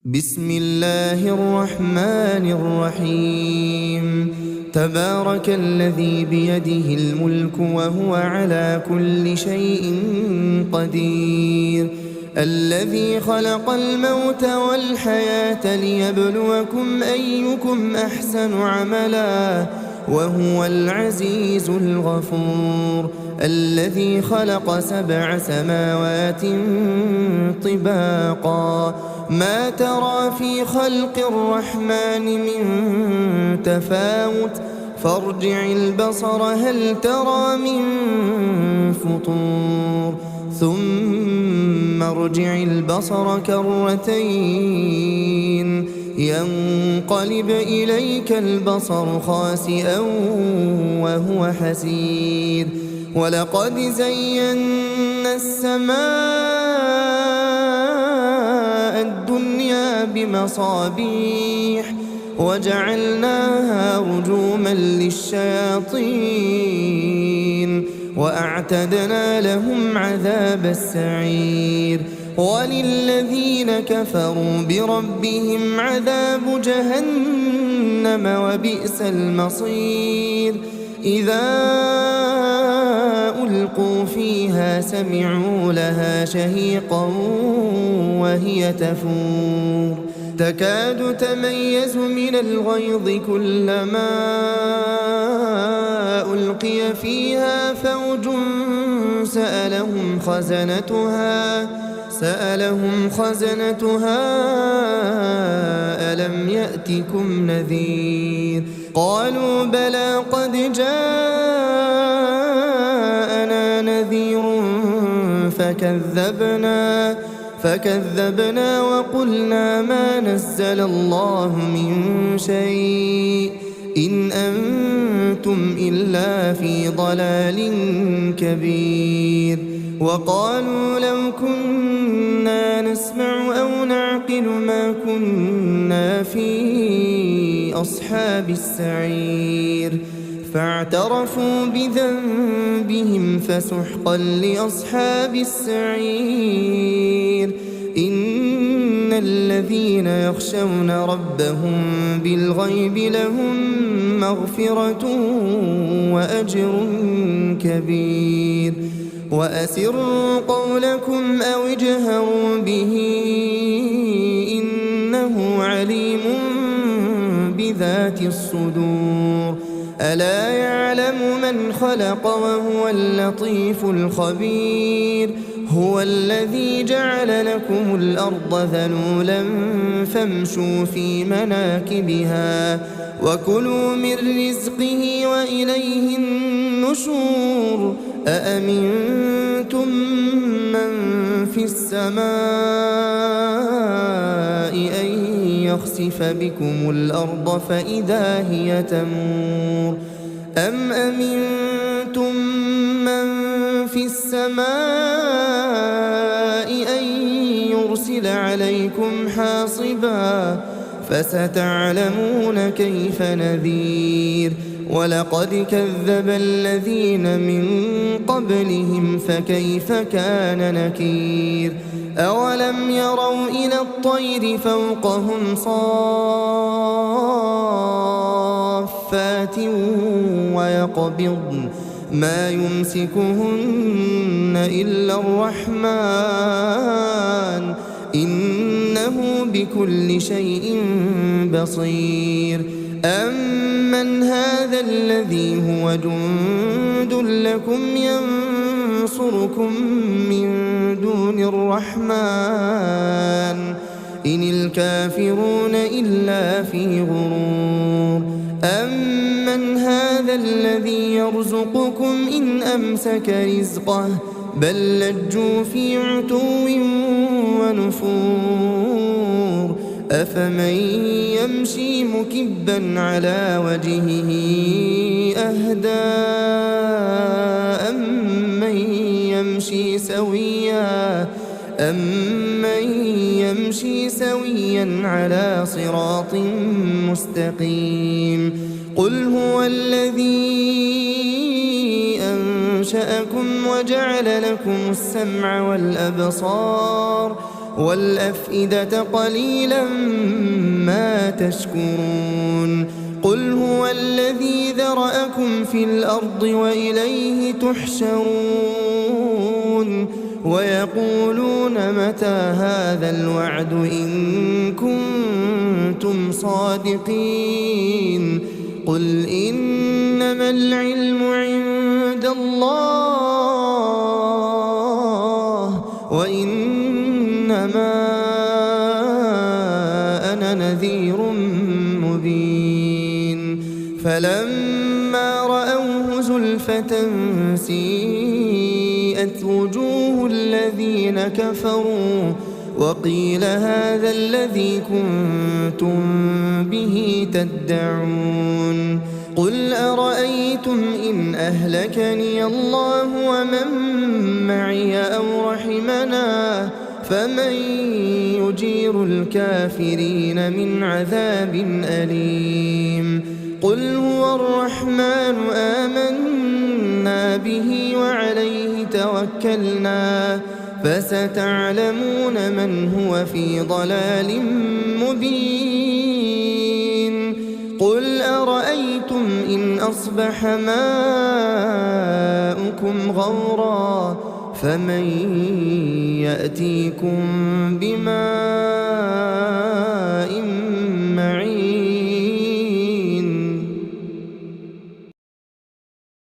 بسم الله الرحمن الرحيم. تبارك الذي بيده الملك وهو على كل شيء قدير، الذي خلق الموت والحياة ليبلوكم أيكم أحسن عملا وهو العزيز الغفور، الذي خلق 7 سماوات طباقا ما ترى في خلق الرحمن من تفاوت فارجع البصر هل ترى من فطور ثم ارجع البصر كرتين ينقلب إليك البصر خاسئا وهو حسير، ولقد زينا السماء الدنيا بمصابيح وجعلناها رجوما للشياطين وأعتدنا لهم عذاب السعير، وللذين كفروا بربهم عذاب جهنم وبئس المصير. إذا ألقوا فيها سمعوا لها شهيقا وهي تفور تكاد تميز من الغيظ كلما ألقي فيها فوج سألهم خزنتها ألم يأتكم نذير؟ قالوا بلى قد جاءنا نذير فكذبنا وقلنا ما نزل الله من شيء إن أنتم إلا في ضلال كبير. وقالوا لو كنا نسمع أو نعقل ما كنا في أصحاب السعير، فاعترفوا بذنبهم فسحقا لأصحاب السعير. إن الذين يخشون ربهم بالغيب لهم مغفرة وأجر كبير. وأسروا قولكم أو اجهروا به إنه عليم بذات الصدور. ألا يعلم من خلق وهو اللطيف الخبير. هو الذي جعل لكم الأرض ذلولا فامشوا في مناكبها وكلوا من رزقه وإليه النشور. أأمنتم من في السماء أن يخسف بكم الأرض فإذا هي تمور أم أمنتم من في السماء أن يرسل عليكم حاصبا فستعلمون كيف نذير. ولقد كذب الذين من قبلهم فكيف كان نكير. أولم يروا إلى الطير فوقهم صافات ويقبضن ما يمسكهن إلا الرحمن إنه بكل شيء بصير. أمن هذا الذي هو جند لكم ينصركم من دون الرحمن إن الكافرون إلا في غرور. أمن هذا الذي يرزقكم إن أمسك رزقه بل لجوا في عتو ونفور. أفمن يمشي مكبا على وجهه أهدى أمن يمشي سويا على صراط مستقيم. قل هو الذي أنشأكم وجعل لكم السمع والأبصار والأفئدة قليلا ما تشكرون قل هو الذي ذرأكم في الأرض وإليه تحشرون ويقولون متى هذا الوعد إن كنتم صادقين قل إنما العلم عند الله وإنما أنا نذير مبين فلما رأوه زلفة سيئت وجوه الذين كفروا وقيل هذا الذي كنتم به تدعون قل أرأيتم إن أهلكني الله ومن معي أو رحمنا فمن يجير الكافرين من عذاب أليم قل هو الرحمن آمنا به وعليه توكلنا فستعلمون من هو في ضلال مبين قل أرأيتم إن أصبح ماؤكم غورا فمن يأتيكم بماء